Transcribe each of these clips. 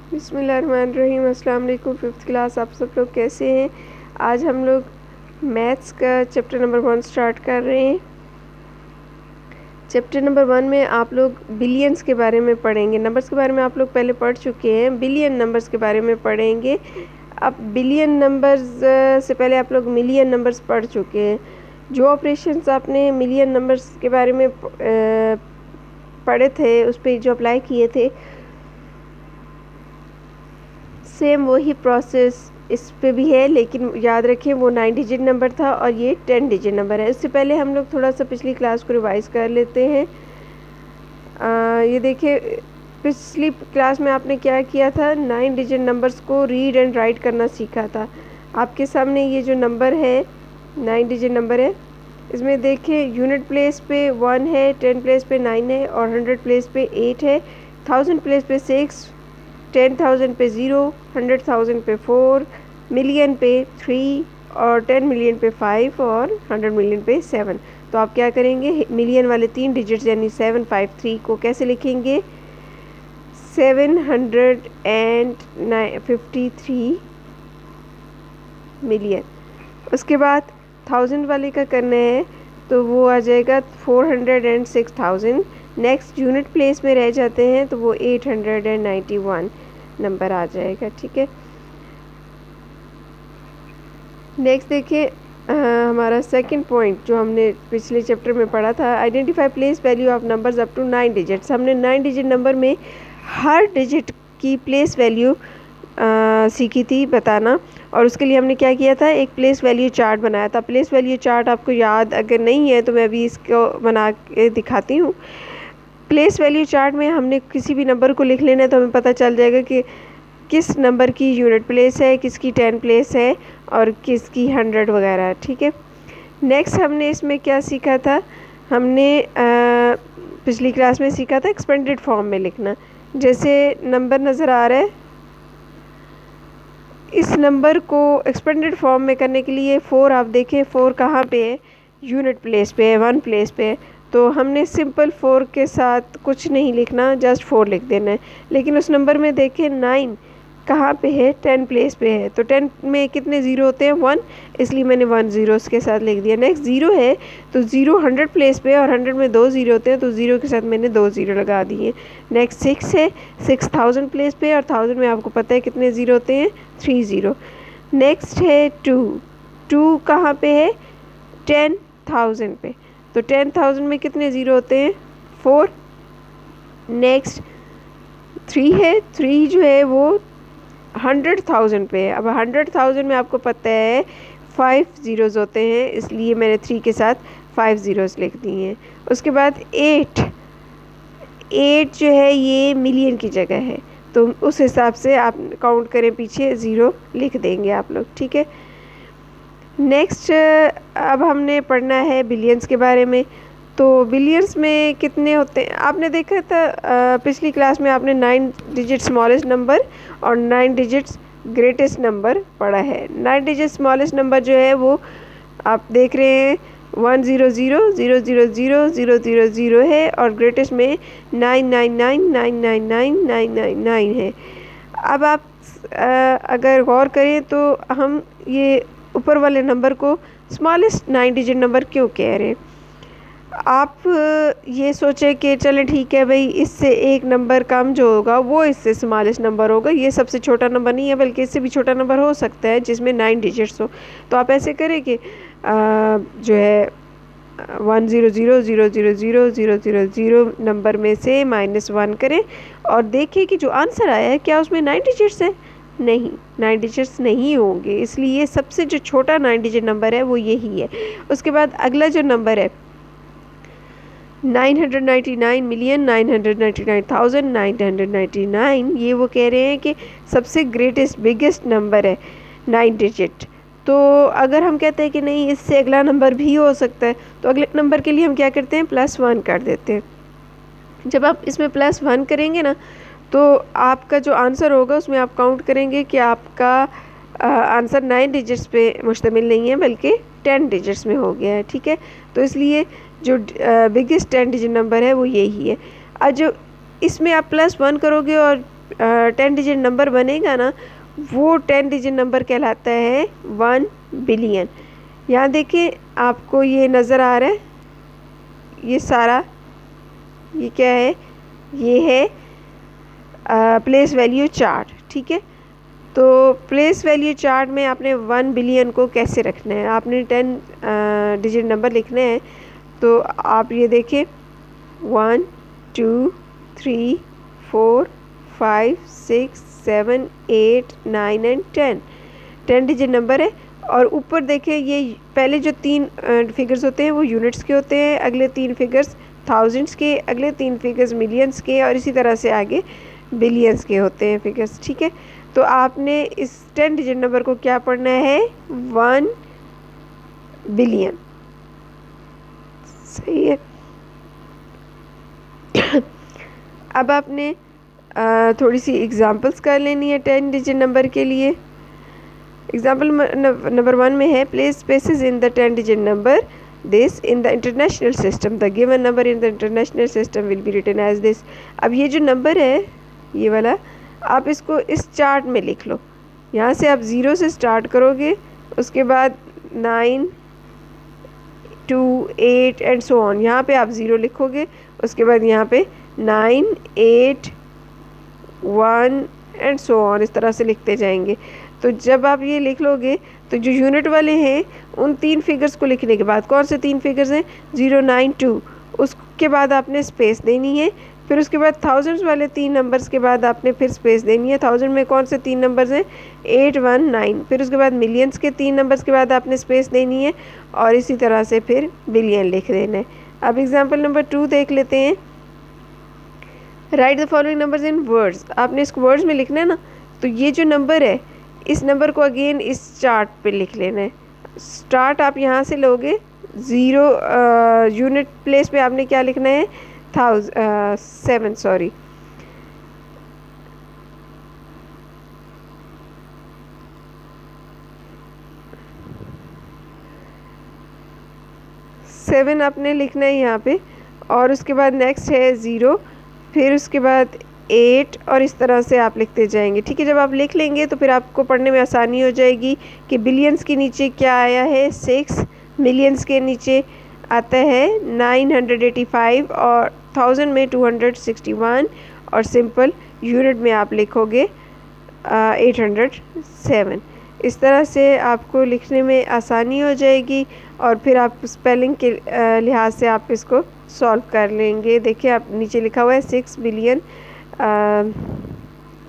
बिस्मिल्लाहिर्रहमानिर्रहीम। अस्सलाम वालेकुम। फिफ्थ क्लास आप सब लोग कैसे हैं? आज हम लोग मैथ्स का चैप्टर नंबर 1 स्टार्ट कर रहे हैं। चैप्टर नंबर 1 में आप लोग बिलियंस के बारे में पढ़ेंगे। नंबर्स के बारे में आप लोग पहले पढ़ चुके हैं, बिलियन नंबर्स के बारे में पढ़ेंगे। अब बिलियन नंबर्स से पहले आप लोग मिलियन नंबर्स पढ़ चुके हैं। जो ऑपरेशंस आपने मिलियन नंबर्स के बारे में पढ़े थे, उस पर जो अप्लाई किए थे, सेम वही प्रोसेस इस पे भी है, लेकिन याद रखें वो 9 डिजिट नंबर था और ये 10 डिजिट नंबर है। इससे पहले हम लोग थोड़ा सा पिछली क्लास को रिवाइज कर लेते हैं। ये देखिए, पिछली क्लास में आपने क्या किया था, 9 डिजिट नंबर्स को रीड एंड राइट करना सीखा था। आपके सामने ये जो नंबर है 9 डिजिट नंबर है, इसमें देखिए यूनिट प्लेस पे 1 है, 10 प्लेस पे 9 है और 100 प्लेस पे 8 है, 1000 प्लेस पे 6, 10,000 पे 0, 100,000 पे 4, मिलियन पे 3 और 10 मिलियन पे 5 और 100 मिलियन पे 7। तो आप क्या करेंगे, मिलियन वाले 3 डिजिट्स यानी 753 को कैसे लिखेंगे, 753 मिलियन। उसके बाद 1000 वाले का करना है तो वो आ जाएगा 406,000। नेक्स्ट यूनिट प्लेस में रह जाते हैं तो वो 891 नंबर आ जाएगा। ठीक है, नेक्स्ट देखिए, हमारा सेकंड पॉइंट जो हमने पिछले चैप्टर में पढ़ा था, identify place value of numbers up to 9 digits. हमने 9 डिजिट नंबर में हर डिजिट की प्लेस वैल्यू सीखी थी बताना, और उसके लिए हमने क्या किया था, एक प्लेस वैल्यू चार्ट बनाया था। प्लेस वैल्यू चार्ट आपको याद अगर नहीं है तो मैं अभी इसको बना के दिखाती हूँ। प्लेस वैल्यू चार्ट में हमने किसी भी नंबर को लिख लेना है तो हमें पता चल जाएगा कि किस नंबर की यूनिट प्लेस है, किसकी 10 प्लेस है और किसकी 100 वगैरह। ठीक है, नेक्स्ट हमने इसमें क्या सीखा था, हमने पिछली क्लास में सीखा था एक्सपेंडेड फॉर्म में लिखना। जैसे नंबर नज़र आ रहा है, इस नंबर को एक्सपेंडेड फॉर्म में करने के लिए 4 आप देखें, 4 कहाँ पे है, यूनिट प्लेस पे है, 1 प्लेस पे है। तो हमने सिंपल 4 के साथ कुछ नहीं लिखना, जस्ट 4 लिख देना है। लेकिन उस नंबर में देखें 9 कहाँ पे है, 10 प्लेस पे है। तो 10 में कितने ज़ीरो होते हैं, 1, इसलिए मैंने 1 ज़ीरो के साथ लिख दिया। नेक्स्ट 0 है तो 0 100 प्लेस पे है और 100 में 2 ज़ीरो होते हैं, तो 0 के साथ मैंने 2 ज़ीरो लगा दिए। नेक्स्ट 6 है, 6000 प्लेस पे और 1000 में आपको पता है कितने ज़ीरो होते हैं, 3 ज़ीरो। नेक्स्ट है 2, 2 कहाँ पे है, 10,000 पे, तो 10,000 में कितने ज़ीरो होते हैं, 4। नेक्स्ट 3 है, 3 जो है वो 100,000 पे है। अब 100,000 में आपको पता है 5 ज़ीरोज़ होते हैं, इसलिए मैंने 3 के साथ 5 ज़ीरोज़ लिख दिए हैं। उसके बाद 8 जो है ये मिलियन की जगह है, तो उस हिसाब से आप काउंट करें, पीछे 0 लिख देंगे आप लोग। ठीक है, नेक्स्ट अब हमने पढ़ना है बिलियंस के बारे में। तो बिलियंस में कितने होते हैं, आपने देखा था पिछली क्लास में आपने 9 डिजिट स्मॉलेस्ट नंबर और 9 डिजिट्स ग्रेटेस्ट नंबर पढ़ा है। 9 डिजिट स्मॉलेस्ट नंबर जो है वो आप देख रहे हैं 100,000,000,000 है और ग्रेटेस्ट में 999,999,999 है। अब आप अगर गौर करें तो हम ये ऊपर वाले नंबर को स्मॉलेस्ट 9 डिजिट नंबर क्यों कह रहे हैं। आप ये सोचें कि चलें ठीक है भाई, इससे एक नंबर कम जो होगा वो इससे स्मॉलेस्ट नंबर होगा, ये सबसे छोटा नंबर नहीं है बल्कि इससे भी छोटा नंबर हो सकता है जिसमें 9 डिजिट्स हो। तो आप ऐसे करें कि जो है 100,000,000,000 नंबर में से -1 करें और देखें कि जो आंसर आया है क्या उसमें 9 डिजिट्स है। नहीं, 9 डिजिट्स नहीं होंगे, इसलिए सबसे जो छोटा 9 डिजिट नंबर है वो यही है। उसके बाद अगला जो नंबर है 999,999,999, ये वो कह रहे हैं कि सबसे ग्रेटेस्ट बिगेस्ट नंबर है 9 डिजिट। तो अगर हम कहते हैं कि नहीं इससे अगला नंबर भी हो सकता है, तो अगले नंबर के लिए हम क्या करते हैं, +1 कर देते हैं। जब आप इसमें +1 करेंगे ना तो आपका जो आंसर होगा उसमें आप काउंट करेंगे कि आपका आंसर 9 डिजिट्स पे मुश्तमिल नहीं है बल्कि 10 डिजिट्स में हो गया है। ठीक है, तो इसलिए जो बिगेस्ट 10 डिजिट नंबर है वो यही है। और जो इसमें आप +1 करोगे और 10 डिजिट नंबर बनेगा ना, वो 10 डिजिट नंबर कहलाता है 1 बिलियन। यहाँ देखिए आपको ये नज़र आ रहा है, ये सारा ये क्या है, ये है प्लेस वैल्यू चार्ट। ठीक है, तो प्लेस वैल्यू चार्ट में आपने 1 बिलियन को कैसे रखना है, आपने 10 डिजिट नंबर लिखने हैं। तो आप ये देखें 1 2 3 4 5 6 7 8 9 एंड 10 डिजिट नंबर है। और ऊपर देखें, ये पहले जो 3 फिगर्स होते हैं वो यूनिट्स के होते हैं, अगले 3 फिगर्स थाउजेंड्स के, अगले 3 फिगर्स मिलियंस के, और इसी तरह से आगे बिलियंस के होते हैं फिगर्स। ठीक है, तो आपने इस 10 डिजिट नंबर को क्या पढ़ना है, 1 बिलियन। सही है। अब आपने थोड़ी सी एग्जांपल्स कर लेनी है 10 डिजिट नंबर के लिए। एग्जाम्पल नंबर 1 में है, place spaces in the 10 digit number this in the international system, the given number in the international system will be written as this. अब ये जो नंबर है ये वाला, आप इसको इस चार्ट में लिख लो। यहाँ से आप 0 से स्टार्ट करोगे, उसके बाद 9 2 8 एंड सो ऑन। यहाँ पे आप 0 लिखोगे, उसके बाद यहाँ पे 9 8 1 एंड सो ऑन, इस तरह से लिखते जाएंगे। तो जब आप ये लिख लोगे तो जो यूनिट वाले हैं उन 3 फिगर्स को लिखने के बाद, कौन से 3 फिगर्स हैं, 0 9 2, उसके बाद आपने स्पेस देनी है। फिर उसके बाद थाउजेंड्स वाले 3 नंबर्स के बाद आपने फिर स्पेस देनी है। 1000 में कौन से 3 नंबर्स हैं, 8 1 9। फिर उसके बाद मिलियंस के 3 नंबर्स के बाद आपने स्पेस देनी है, और इसी तरह से फिर बिलियन लिख देना है। अब एग्जाम्पल नंबर 2 देख लेते हैं। Write the following numbers in words. आपने इसको वर्ड्स में लिखना है ना, तो ये जो नंबर है इस नंबर को अगेन इस चार्ट पे लिख लेना है। स्टार्ट आप यहाँ से लोगे 0, यूनिट प्लेस पे आपने क्या लिखना है, 7 सॉरी, सेवन आपने लिखना है यहाँ पे, और उसके बाद नेक्स्ट है 0, फिर उसके बाद 8, और इस तरह से आप लिखते जाएंगे। ठीक है, जब आप लिख लेंगे तो फिर आपको पढ़ने में आसानी हो जाएगी कि बिलियंस के नीचे क्या आया है, 6, मिलियंस के नीचे आता है 985, और 1000 में 261, और सिंपल यूनिट में आप लिखोगे 807। इस तरह से आपको लिखने में आसानी हो जाएगी, और फिर आप स्पेलिंग के लिहाज से आप इसको सॉल्व कर लेंगे। देखिए आप नीचे लिखा हुआ है 6 बिलियन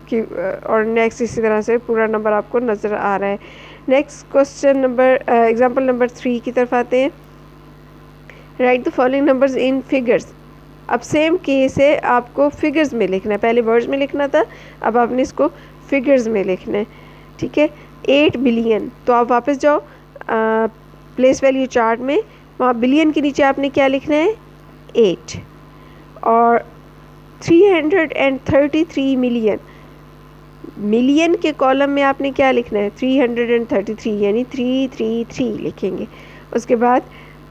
की, और नेक्स्ट इसी तरह से पूरा नंबर आपको नज़र आ रहा है। Next question number example number 3 की तरफ आते हैं। Write the following numbers in figures. अब सेम केस है, आपको फिगर्स में लिखना है, पहले वर्ड्स में लिखना था, अब आपने इसको फिगर्स में लिखना है। ठीक है, 8 बिलियन, तो आप वापस जाओ प्लेस वैल्यू चार्ट में, वहाँ बिलियन के नीचे आपने क्या लिखना है, 8, और 333 मिलियन, मिलियन के कॉलम में आपने क्या लिखना है, 333, यानी 333 लिखेंगे। उसके बाद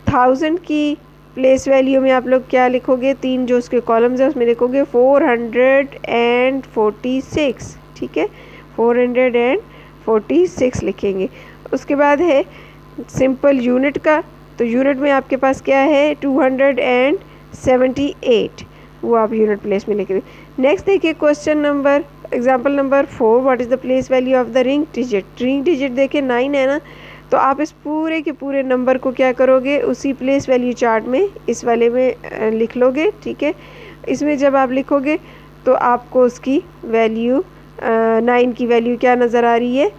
1000 की प्लेस वैल्यू में आप लोग क्या लिखोगे, 3 जो उसके कॉलम्स हैं उसमें लिखोगे 446। ठीक है, 446 लिखेंगे। उसके बाद है सिंपल यूनिट का, तो यूनिट में आपके पास क्या है, 278, वो आप यूनिट प्लेस में लिखेंगे। नेक्स्ट देखिए question number example number 4, what is the place value of the ring digit. Ring digit देखिए 9 है ना, तो आप इस पूरे के पूरे नंबर को क्या करोगे, उसी प्लेस वैल्यू चार्ट में इस वाले में लिख लोगे। ठीक है, इसमें जब आप लिखोगे तो आपको उसकी वैल्यू 9 की वैल्यू क्या नज़र आ रही है,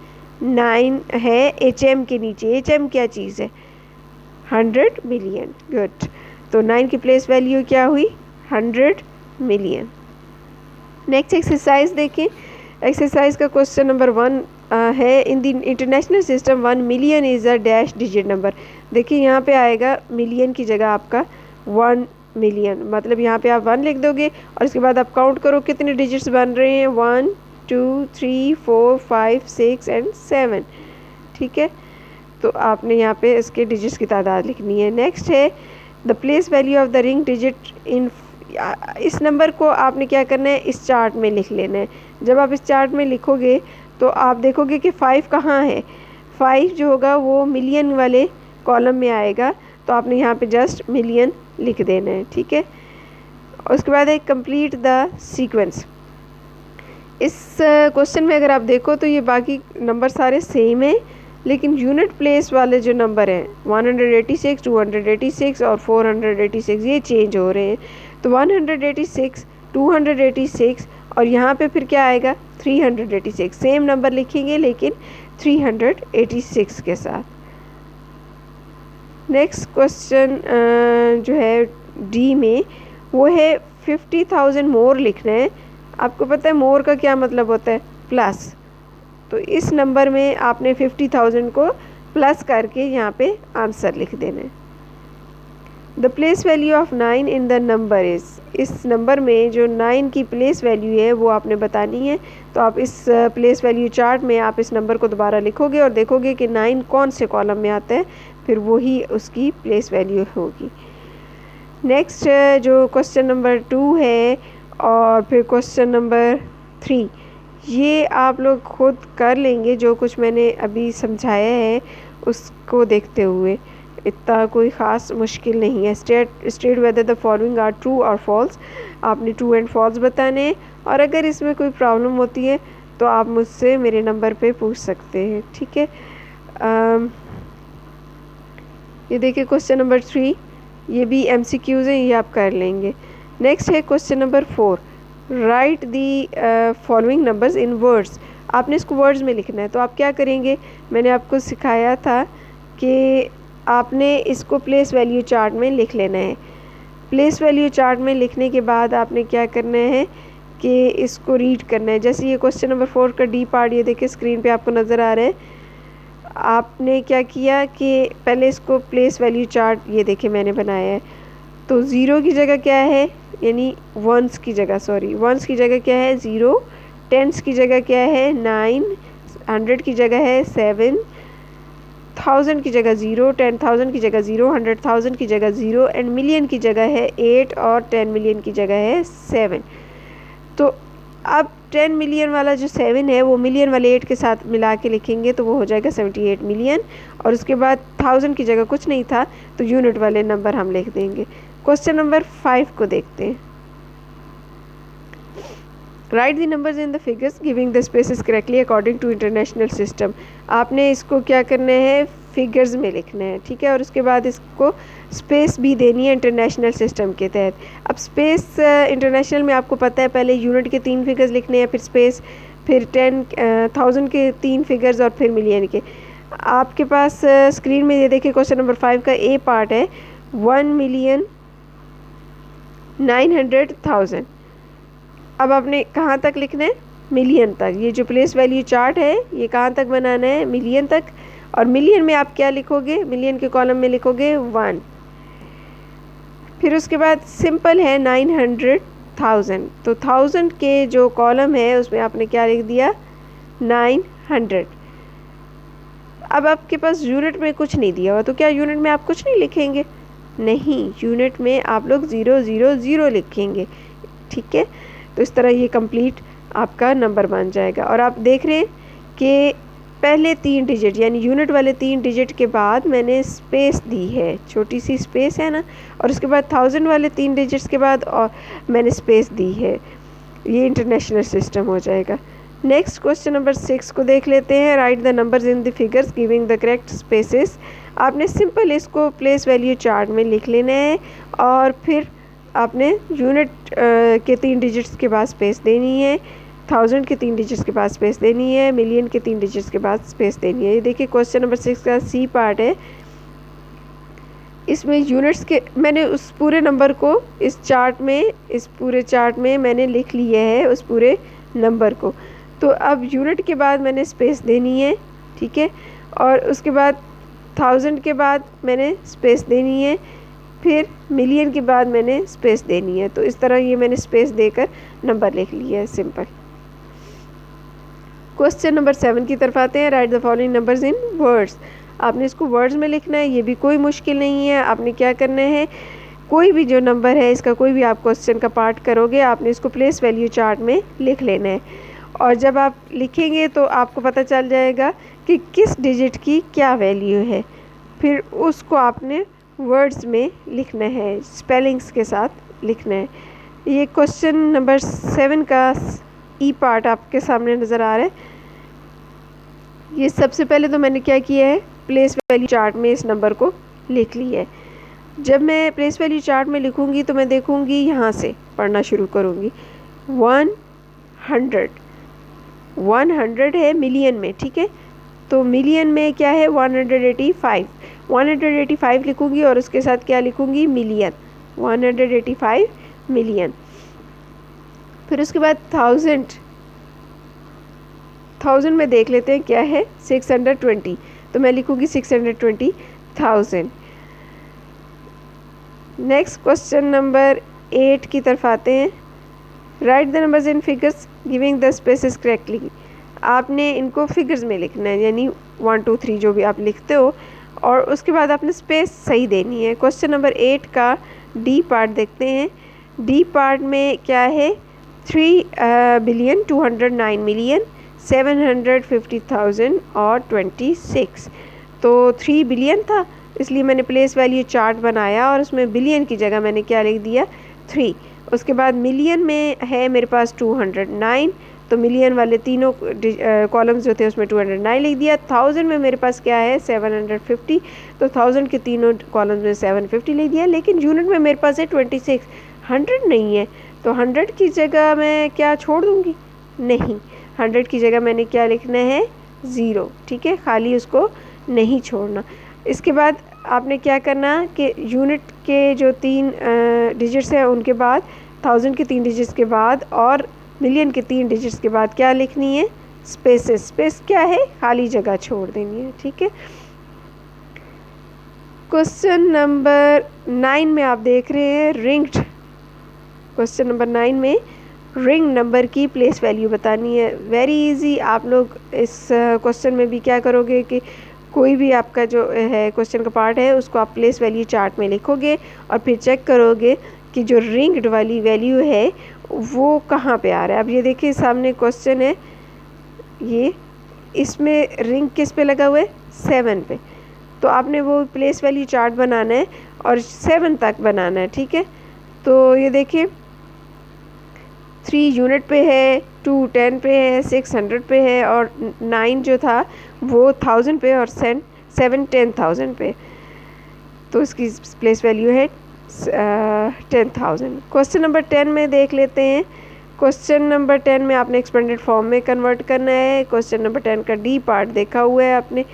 9 है HM के नीचे। HM क्या चीज़ है, 100 मिलियन। गुड, तो 9 की प्लेस वैल्यू क्या हुई, 100 मिलियन। नेक्स्ट एक्सरसाइज देखें। एक्सरसाइज का क्वेश्चन नंबर 1 है, इन the international system 1 million is a dash digit number. देखिए यहाँ पे आएगा मिलियन की जगह आपका 1 मिलियन, मतलब यहाँ पे आप 1 लिख दोगे, और इसके बाद आप काउंट करो कितने डिजिट्स बन रहे हैं, 1 2 3 4 5 6 एंड 7। ठीक है, तो आपने यहाँ पे इसके डिजिट्स की तादाद लिखनी है। नेक्स्ट है the place value of the ring digit in इस नंबर को आपने क्या करना है, इस चार्ट में लिख लेना है। जब आप इस चार्ट में लिखोगे तो आप देखोगे कि 5 कहाँ है। 5 जो होगा वो मिलियन वाले कॉलम में आएगा, तो आपने यहाँ पे जस्ट मिलियन लिख देना है, ठीक है। उसके बाद है कंप्लीट द सीक्वेंस। इस क्वेश्चन में अगर आप देखो तो ये बाकी नंबर सारे सेम हैं, लेकिन यूनिट प्लेस वाले जो नंबर हैं 186, 286 और 486 ये चेंज हो रहे हैं। तो 186, 286 और यहाँ पे फिर क्या आएगा 386, सेम नंबर लिखेंगे लेकिन 386 के साथ। नेक्स्ट क्वेश्चन जो है डी में वो है 50,000 मोर लिखना है। आपको पता है मोर का क्या मतलब होता है, प्लस। तो इस नंबर में आपने 50,000 को प्लस करके यहाँ पे आंसर लिख देना है। The place value of 9 in the number is, इस नंबर में जो 9 की प्लेस वैल्यू है वो आपने बतानी है। तो आप इस प्लेस वैल्यू चार्ट में आप इस नंबर को दोबारा लिखोगे और देखोगे कि 9 कौन से कॉलम में आता है, फिर वही उसकी प्लेस वैल्यू होगी। नेक्स्ट जो क्वेश्चन नंबर 2 है और फिर क्वेश्चन नंबर 3, ये आप लोग खुद कर लेंगे। जो कुछ मैंने अभी समझाया है उसको देखते हुए, इतना कोई ख़ास मुश्किल नहीं है। State whether the following are true और फॉल्स, आपने ट्रू एंड फॉल्स बताने हैं। और अगर इसमें कोई प्रॉब्लम होती है तो आप मुझसे मेरे नंबर पे पूछ सकते हैं, ठीक है। ये देखिए क्वेश्चन नंबर 3, ये भी MCQs हैं, ये आप कर लेंगे। नेक्स्ट है question number 4, right the following numbers in words. आपने इसको वर्ड्स में लिखना है। तो आप क्या करेंगे, मैंने आपको सिखाया था कि आपने इसको प्लेस वैल्यू चार्ट में लिख लेना है। प्लेस वैल्यू चार्ट में लिखने के बाद आपने क्या करना है कि इसको रीड करना है। जैसे ये क्वेश्चन नंबर 4 का डी पार्ट, ये देखिए स्क्रीन पे आपको नज़र आ रहा है। आपने क्या किया कि पहले इसको प्लेस वैल्यू चार्ट, ये देखिए मैंने बनाया है। तो ज़ीरो की जगह क्या है, यानी वंस की जगह, सॉरी वंस की जगह क्या है 0, टेंस की जगह क्या है 9, 100 की जगह है 7, 1000 की जगह 0, 10,000 की जगह 0, 100,000 की जगह 0 एंड मिलियन की जगह है 8 और 10 मिलियन की जगह है 7। तो अब 10 मिलियन वाला जो 7 है वो मिलियन वाले 8 के साथ मिला के लिखेंगे तो वो हो जाएगा 78 मिलियन। और उसके बाद 1000 की जगह कुछ नहीं था तो यूनिट वाले नंबर हम लिख देंगे। क्वेश्चन नंबर 5 को देखते हैं। Write the numbers in the figures giving the spaces correctly according to international system. आपने इसको क्या करना है, फिगर्स में लिखना है, ठीक है। और उसके बाद इसको स्पेस भी देनी है इंटरनेशनल सिस्टम के तहत। अब स्पेस इंटरनेशनल में आपको पता है पहले यूनिट के 3 फिगर्स लिखने हैं, फिर स्पेस, फिर 10,000 के 3 फिगर्स और फिर मिलियन के। आपके पास स्क्रीन में ये देखिए क्वेश्चन नंबर 5 का ए पार्ट है 1,900,000। अब आपने कहाँ तक लिखना है, मिलियन तक। ये जो प्लेस वैल्यू चार्ट है ये कहाँ तक बनाना है, मिलियन तक। और मिलियन में आप क्या लिखोगे, मिलियन के कॉलम में लिखोगे 1। फिर उसके बाद सिंपल है 900,000, तो 1000 के जो कॉलम है उसमें आपने क्या लिख दिया 900। अब आपके पास यूनिट में कुछ नहीं दिया हुआ तो क्या यूनिट में आप कुछ नहीं लिखेंगे, नहीं, यूनिट में आप लोग 000 लिखेंगे, ठीक है। तो इस तरह ये कंप्लीट आपका नंबर बन जाएगा। और आप देख रहे हैं कि पहले 3 डिजिट यानी यूनिट वाले 3 डिजिट के बाद मैंने स्पेस दी है, छोटी सी स्पेस है ना, और उसके बाद 1000 वाले 3 डिजिट्स के बाद और मैंने स्पेस दी है। ये इंटरनेशनल सिस्टम हो जाएगा। नेक्स्ट क्वेश्चन नंबर 6 को देख लेते हैं। Write the numbers in the figures giving the correct spaces. आपने सिंपल इसको प्लेस वैल्यू चार्ट में लिख लेना है और फिर आपने यूनिट के 3 डिजिट्स के बाद स्पेस देनी है, 1000 के 3 डिजिट्स के बाद स्पेस देनी है, मिलियन के 3 डिजिट्स के बाद स्पेस देनी है। ये देखिए क्वेश्चन नंबर 6 का सी पार्ट है। इसमें यूनिट्स के मैंने उस पूरे नंबर को इस चार्ट में, इस पूरे चार्ट में मैंने लिख लिया है उस पूरे नंबर को। तो अब यूनिट के बाद मैंने स्पेस देनी है, ठीक है। और उसके बाद 1000 के बाद मैंने स्पेस देनी है, फिर मिलियन के बाद मैंने स्पेस देनी है। तो इस तरह ये मैंने स्पेस देकर नंबर लिख लिया है, सिंपल। क्वेश्चन नंबर 7 की तरफ आते हैं। Write the following numbers in words. आपने इसको वर्ड्स में लिखना है, ये भी कोई मुश्किल नहीं है। आपने क्या करना है कोई भी जो नंबर है इसका कोई भी आप क्वेश्चन का पार्ट करोगे, आपने इसको प्लेस वैल्यू चार्ट में लिख लेना है। और जब आप लिखेंगे तो आपको पता चल जाएगा कि किस डिजिट की क्या वैल्यू है, फिर उसको आपने वर्ड्स में लिखना है, स्पेलिंग्स के साथ लिखना है। ये क्वेश्चन नंबर 7 का ई पार्ट आपके सामने नज़र आ रहा है। ये सबसे पहले तो मैंने क्या किया है, प्लेस वैल्यू चार्ट में इस नंबर को लिख लिया है। जब मैं प्लेस वैल्यू चार्ट में लिखूंगी तो मैं देखूंगी, यहाँ से पढ़ना शुरू करूंगी। 100 है मिलियन में, ठीक है। तो मिलियन में क्या है, 185 लिखूंगी और उसके साथ क्या लिखूंगी, मिलियन, 185 मिलियन। फिर उसके बाद 1000 में देख लेते हैं क्या है, 620, तो मैं लिखूंगी 620,000। नेक्स्ट क्वेश्चन नंबर 8 की तरफ आते हैं। Write the numbers in figures giving the spaces correctly. आपने इनको फिगर्स में लिखना है, यानी 1 2 3 जो भी आप लिखते हो, और उसके बाद आपने स्पेस सही देनी है। क्वेश्चन नंबर 8 का डी पार्ट देखते हैं। डी पार्ट में क्या है, 3,209,750,000 और 26। तो 3 बिलियन था, इसलिए मैंने प्लेस वैल्यू चार्ट बनाया और उसमें बिलियन की जगह मैंने क्या लिख दिया, 3। उसके बाद मिलियन में है मेरे पास 209, तो मिलियन वाले तीनों कॉलम्स जो थे उसमें 209 लिख दिया। 1000 में मेरे पास क्या है, 750, तो 1000 के तीनों कॉलम्स में 750 लिख दिया। लेकिन यूनिट में मेरे पास है 26, 100 नहीं है, तो 100 की जगह मैं क्या छोड़ दूँगी, नहीं, 100 की जगह मैंने क्या लिखना है, 0, ठीक है, खाली उसको नहीं छोड़ना। इसके बाद आपने क्या करना कि यूनिट के जो 3 डिजिट्स हैं उनके बाद, 1000 के 3 डिजिट्स के बाद और मिलियन के 3 डिजिट्स के बाद क्या लिखनी है, स्पेसेस। स्पेस क्या है, खाली जगह छोड़ देनी है, ठीक है। क्वेश्चन नंबर 9 में आप देख रहे हैं रिंग्ड। क्वेश्चन नंबर 9 में रिंग नंबर की प्लेस वैल्यू बतानी है। Very easy. आप लोग इस क्वेश्चन में भी क्या करोगे कि कोई भी आपका जो है क्वेश्चन का पार्ट है उसको आप प्लेस वैल्यू चार्ट में लिखोगे और फिर चेक करोगे कि जो रिंग्ड वाली वैल्यू है वो कहाँ पे आ रहा है। अब ये देखिए सामने क्वेश्चन है, ये इसमें रिंग किस पे लगा हुआ है, 7 पे। तो आपने वो प्लेस वैल्यू चार्ट बनाना है और 7 तक बनाना है, ठीक है। तो ये देखिए 3 यूनिट पे है, 2 10 पे है, 6 100 पे है और 9 जो था वो 1000 पे और 7 10,000 पे। तो इसकी प्लेस वैल्यू है 10,000। क्वेश्चन नंबर 10 में देख लेते हैं। क्वेश्चन नंबर 10 में आपने एक्सपेंडेड फॉर्म में कन्वर्ट करना है। क्वेश्चन नंबर 10 का डी पार्ट देखा हुआ है आपने।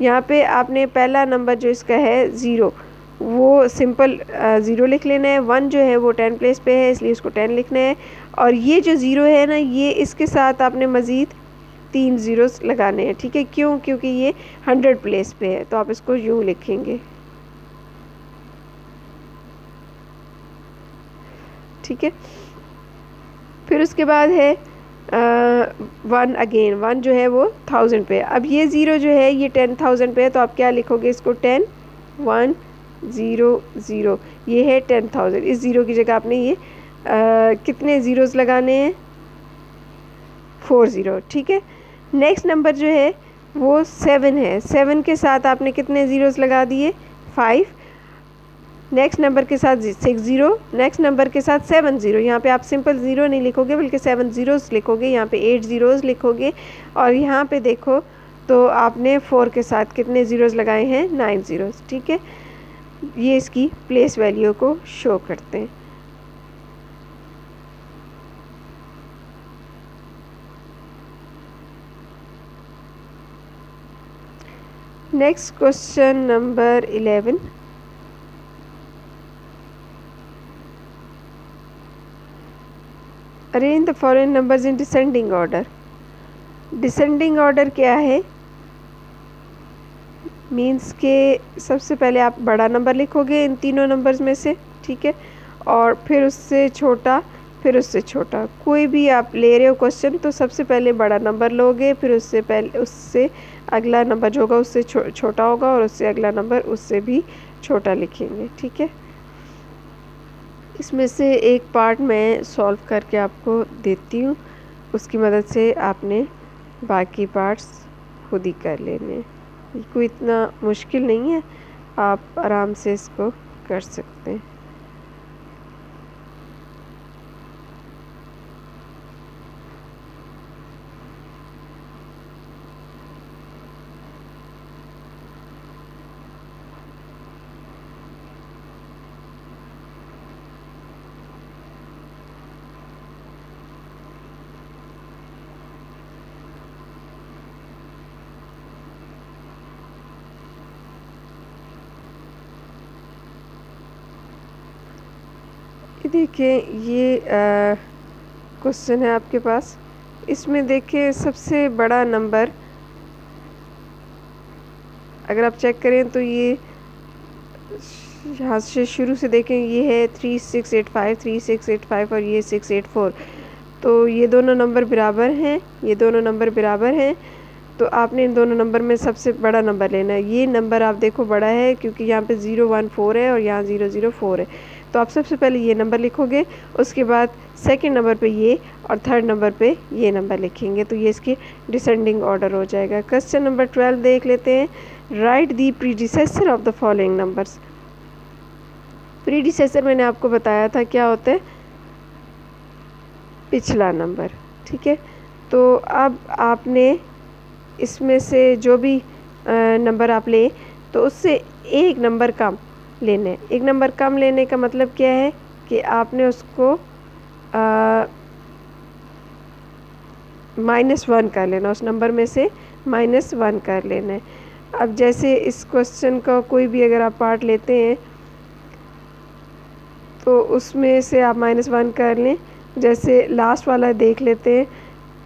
यहाँ पे आपने पहला नंबर जो इसका है 0, वो सिंपल 0 लिख लेना है। 1 जो है वो 10 प्लेस पे है, इसलिए उसको 10 लिखना है। और ये जो 0 है ना, ये इसके साथ आपने मज़ीद 3 ज़ीरोस लगाने हैं, ठीक है। क्यों, क्योंकि ये 100 प्लेस पे है, तो आप इसको यूँ लिखेंगे, ठीक है। फिर उसके बाद है 1 अगेन, 1 जो है वो 1000 पे। अब ये 0 जो है ये 10,000 पे है, तो आप क्या लिखोगे इसको, 10 1 0 0, ये है 10,000। इस 0 की जगह आपने ये कितने ज़ीरोज़ लगाने हैं, 4 ज़ीरो, ठीक है। नेक्स्ट नंबर जो है वो 7 है, 7 के साथ आपने कितने ज़ीरोज़ लगा दिए, 5। नेक्स्ट नंबर के साथ 6 ज़ीरो, नेक्स्ट नंबर के साथ 7 ज़ीरो। यहाँ पे आप सिंपल ज़ीरो नहीं लिखोगे बल्कि 7 ज़ीरोज़ लिखोगे, यहाँ पे 8 ज़ीरोज़ लिखोगे। और यहाँ पे देखो तो आपने 4 के साथ कितने ज़ीरोज़ लगाए हैं, 9 ज़ीरोज़, ठीक है। ये इसकी प्लेस वैल्यू को शो करते हैं। Next question number 11। Arrange the following numbers in descending order. Descending order क्या है, मीन्स के सबसे पहले आप बड़ा नंबर लिखोगे इन तीनों नंबर्स में से, ठीक है, और फिर उससे छोटा, फिर उससे छोटा। कोई भी आप ले रहे हो क्वेश्चन तो सबसे पहले बड़ा नंबर लोगे, फिर उससे अगला नंबर जो होगा उससे छोटा होगा और उससे अगला नंबर उससे भी छोटा लिखेंगे, ठीक है। इसमें से एक पार्ट मैं सॉल्व करके आपको देती हूँ, उसकी मदद से आपने बाकी पार्ट्स खुद ही कर लेने। ये कोई इतना मुश्किल नहीं है, आप आराम से इसको कर सकते हैं। देखिए ये क्वेश्चन है आपके पास। इसमें देखिए सबसे बड़ा नंबर अगर आप चेक करें तो ये यहाँ से शुरू से देखें, ये है 3685, 3685 और ये 684। तो ये दोनों नंबर बराबर हैं, ये दोनों नंबर बराबर हैं। तो आपने इन दोनों नंबर में सबसे बड़ा नंबर लेना है। ये नंबर आप देखो बड़ा है क्योंकि यहाँ पे 014 है और यहाँ 004 है। तो आप सबसे पहले ये नंबर लिखोगे, उसके बाद सेकंड नंबर पे ये और थर्ड नंबर पे ये नंबर लिखेंगे। तो ये इसकी डिसेंडिंग ऑर्डर हो जाएगा। क्वेश्चन नंबर 12 देख लेते हैं। Right the predecessor of the following numbers. Predecessor मैंने आपको बताया था क्या होता है, पिछला नंबर। ठीक है, तो अब आपने इसमें से जो भी नंबर आप लें तो उससे एक नंबर कम लेने। एक नंबर कम लेने का मतलब क्या है कि आपने उसको -1 कर लेना, उस नंबर में से -1 कर लेना है। अब जैसे इस क्वेश्चन का कोई भी अगर आप पार्ट लेते हैं तो उसमें से आप -1 कर लें। जैसे लास्ट वाला देख लेते हैं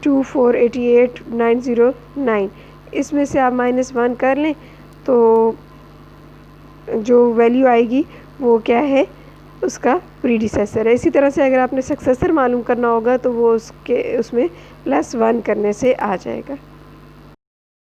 2488909, इसमें से आप -1 कर लें तो जो वैल्यू आएगी वो क्या है, उसका प्रीडिसेसर है। इसी तरह से अगर आपने सक्सेसर मालूम करना होगा तो वो उसमें +1 करने से आ जाएगा।